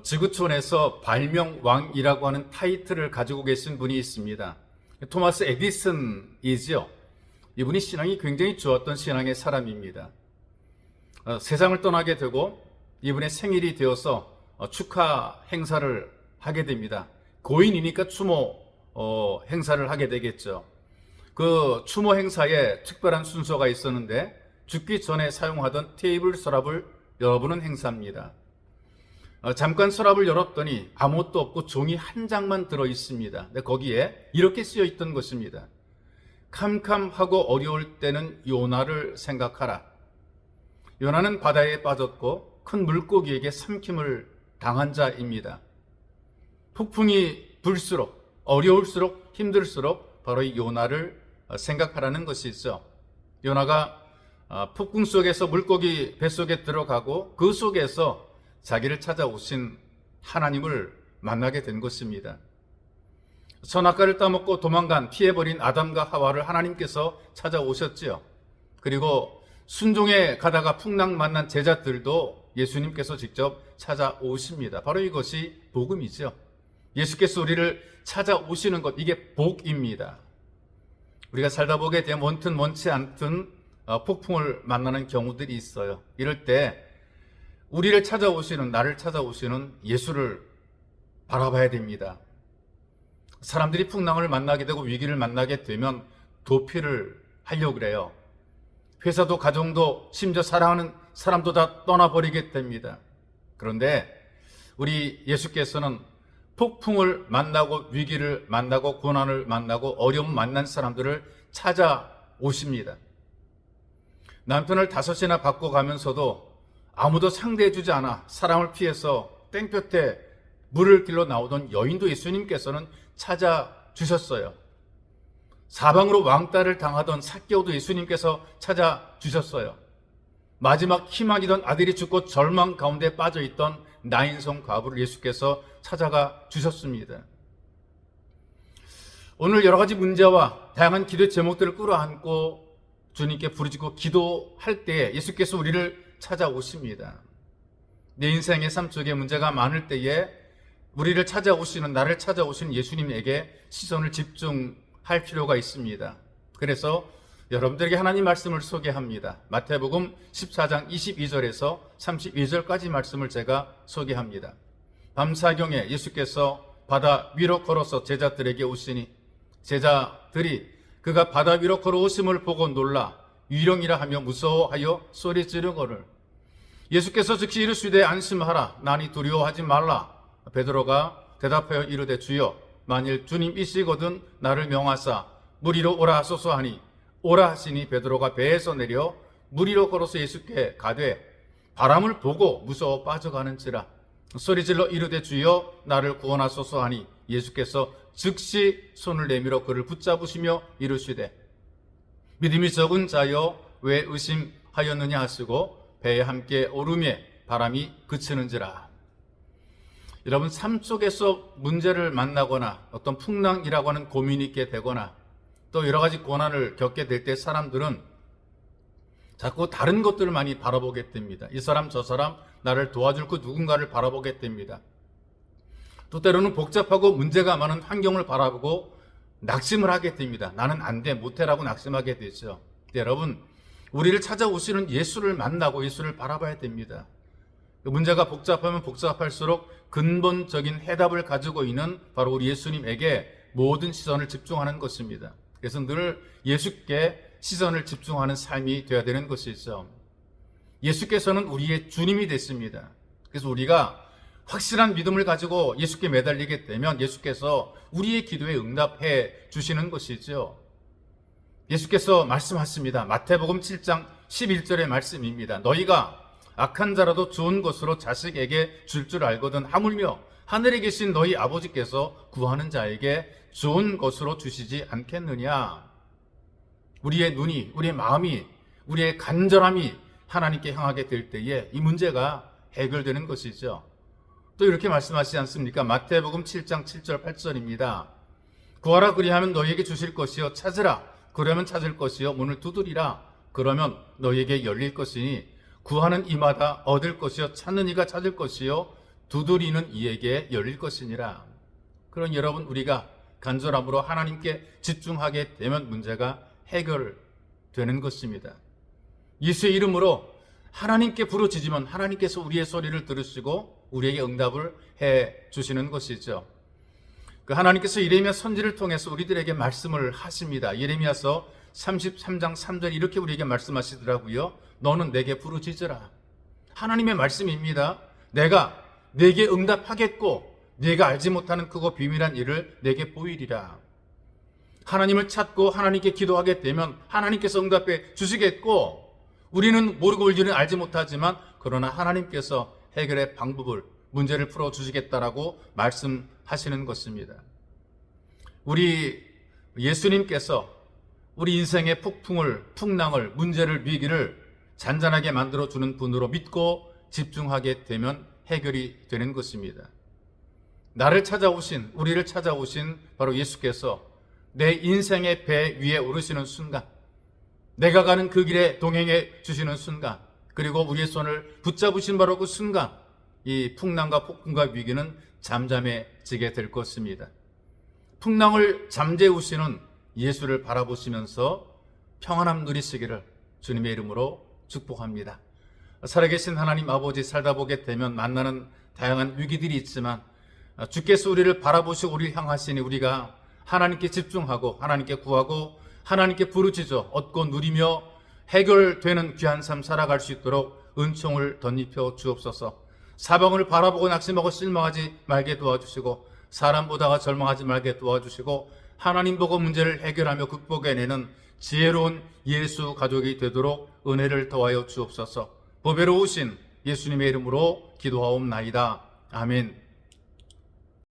지구촌에서 발명왕이라고 하는 타이틀을 가지고 계신 분이 있습니다. 토마스 에디슨이지요. 이분이 신앙이 굉장히 좋았던 신앙의 사람입니다. 세상을 떠나게 되고 이분의 생일이 되어서 축하 행사를 하게 됩니다. 고인이니까 추모 행사를 하게 되겠죠. 그 추모 행사에 특별한 순서가 있었는데 죽기 전에 사용하던 테이블 서랍을 열어보는 행사입니다. 잠깐 서랍을 열었더니 아무것도 없고 종이 한 장만 들어 있습니다. 근데 거기에 이렇게 쓰여 있던 것입니다. 캄캄하고 어려울 때는 요나를 생각하라. 요나는 바다에 빠졌고 큰 물고기에게 삼킴을 당한 자입니다. 폭풍이 불수록 어려울수록 힘들수록 바로 이 요나를 생각하라는 것이죠. 요나가 폭풍 속에서 물고기 뱃속에 들어가고 그 속에서 자기를 찾아오신 하나님을 만나게 된 것입니다. 선악과를 따먹고 도망간 피해버린 아담과 하와를 하나님께서 찾아오셨지요. 그리고 순종에 가다가 풍랑 만난 제자들도 예수님께서 직접 찾아오십니다. 바로 이것이 복음이죠. 예수께서 우리를 찾아오시는 것, 이게 복입니다. 우리가 살다 보게 되면 원튼 원치 않든 폭풍을 만나는 경우들이 있어요. 이럴 때 우리를 찾아오시는, 나를 찾아오시는 예수를 바라봐야 됩니다. 사람들이 풍랑을 만나게 되고 위기를 만나게 되면 도피를 하려고 그래요. 회사도 가정도 심지어 사랑하는 사람도 다 떠나버리게 됩니다. 그런데 우리 예수께서는 폭풍을 만나고 위기를 만나고 고난을 만나고 어려움 만난 사람들을 찾아오십니다. 남편을 5이나 바꿔가면서도 아무도 상대해주지 않아 사람을 피해서 땡볕에 물을 길러 나오던 여인도 예수님께서는 찾아주셨어요. 사방으로 왕따를 당하던 삭개오도 예수님께서 찾아주셨어요. 마지막 희망이던 아들이 죽고 절망 가운데 빠져있던 나인성 과부를 예수께서 찾아가 주셨습니다. 오늘 여러 가지 문제와 다양한 기도의 제목들을 끌어안고 주님께 부르짖고 기도할 때에 예수께서 우리를 찾아오십니다. 내 인생의 삶 속에 문제가 많을 때에 우리를 찾아오시는, 나를 찾아오시는 예수님에게 시선을 집중할 필요가 있습니다. 그래서 여러분들에게 하나님 말씀을 소개합니다. 마태복음 14장 22절에서 32절까지 말씀을 제가 소개합니다. 밤사경에 예수께서 바다 위로 걸어서 제자들에게 오시니 제자들이 그가 바다 위로 걸어오심을 보고 놀라 위령이라 하며 무서워하여 소리 지르거늘 예수께서 즉시 이르시되 안심하라 나니 두려워하지 말라. 베드로가 대답하여 이르되 주여 만일 주님이시거든 나를 명하사 물 위로 오라 하소서 하니 오라 하시니 베드로가 배에서 내려 물 위로 걸어서 예수께 가되 바람을 보고 무서워 빠져가는지라 소리질러 이르되 주여 나를 구원하소서 하니 예수께서 즉시 손을 내밀어 그를 붙잡으시며 이르시되 믿음이 적은 자여 왜 의심하였느냐 하시고 배에 함께 오르매 바람이 그치는지라. 여러분 삶 속에서 문제를 만나거나 어떤 풍랑이라고 하는 고민이 있게 되거나 또 여러 가지 고난을 겪게 될 때 사람들은 자꾸 다른 것들을 많이 바라보게 됩니다. 이 사람 저 사람 나를 도와줄 그 누군가를 바라보게 됩니다. 또 때로는 복잡하고 문제가 많은 환경을 바라보고 낙심을 하게 됩니다. 나는 안 돼, 못해라고 낙심하게 되죠. 여러분 우리를 찾아오시는 예수를 만나고 예수를 바라봐야 됩니다. 문제가 복잡하면 복잡할수록 근본적인 해답을 가지고 있는 바로 우리 예수님에게 모든 시선을 집중하는 것입니다. 그래서 늘 예수께 시선을 집중하는 삶이 되어야 되는 것이죠. 예수께서는 우리의 주님이 됐습니다. 그래서 우리가 확실한 믿음을 가지고 예수께 매달리게 되면 예수께서 우리의 기도에 응답해 주시는 것이죠. 예수께서 말씀하십니다. 마태복음 7장 11절의 말씀입니다. 너희가 악한 자라도 좋은 것으로 자식에게 줄 줄 알거든 하물며 하늘에 계신 너희 아버지께서 구하는 자에게 좋은 것으로 주시지 않겠느냐. 우리의 눈이, 우리의 마음이, 우리의 간절함이 하나님께 향하게 될 때에 이 문제가 해결되는 것이죠. 또 이렇게 말씀하시지 않습니까? 마태복음 7장 7절 8절입니다. 구하라 그리하면 너희에게 주실 것이요 찾으라 그러면 찾을 것이요 문을 두드리라 그러면 너희에게 열릴 것이니 구하는 이마다 얻을 것이요 찾는 이가 찾을 것이요 두드리는 이에게 열릴 것이니라. 그런 여러분, 우리가 간절함으로 하나님께 집중하게 되면 문제가 해결되는 것입니다. 예수의 이름으로 하나님께 부르짖으면 하나님께서 우리의 소리를 들으시고 우리에게 응답을 해 주시는 것이죠. 그 하나님께서 예레미야 선지를 통해서 우리들에게 말씀을 하십니다. 예레미야서 33장 3절 이렇게 우리에게 말씀하시더라고요. 너는 내게 부르짖으라. 하나님의 말씀입니다. 내가 내게 응답하겠고 네가 알지 못하는 크고 비밀한 일을 내게 보이리라. 하나님을 찾고 하나님께 기도하게 되면 하나님께서 응답해 주시겠고, 우리는 모르고 일은 알지 못하지만 그러나 하나님께서 해결의 방법을, 문제를 풀어주시겠다라고 말씀하시는 것입니다. 우리 예수님께서 우리 인생의 폭풍을, 풍랑을, 문제를, 위기를 잔잔하게 만들어주는 분으로 믿고 집중하게 되면 해결이 되는 것입니다. 나를 찾아오신, 우리를 찾아오신 바로 예수께서 내 인생의 배 위에 오르시는 순간, 내가 가는 그 길에 동행해 주시는 순간, 그리고 우리의 손을 붙잡으신 바로 그 순간, 이 풍랑과 폭풍과 위기는 잠잠해지게 될 것입니다. 풍랑을 잠재우시는 예수를 바라보시면서 평안함 누리시기를 주님의 이름으로 축복합니다. 살아계신 하나님 아버지, 살다 보게 되면 만나는 다양한 위기들이 있지만 주께서 우리를 바라보시고 우리를 향하시니 우리가 하나님께 집중하고 하나님께 구하고 하나님께 부르짖어 얻고 누리며 해결되는 귀한 삶 살아갈 수 있도록 은총을 덧입혀 주옵소서. 사방을 바라보고 낙심하고 실망하지 말게 도와주시고 사람 보다가 절망하지 말게 도와주시고 하나님 보고 문제를 해결하며 극복해내는 지혜로운 예수 가족이 되도록 은혜를 더하여 주옵소서. 보배로우신 예수님의 이름으로 기도하옵나이다. 아멘.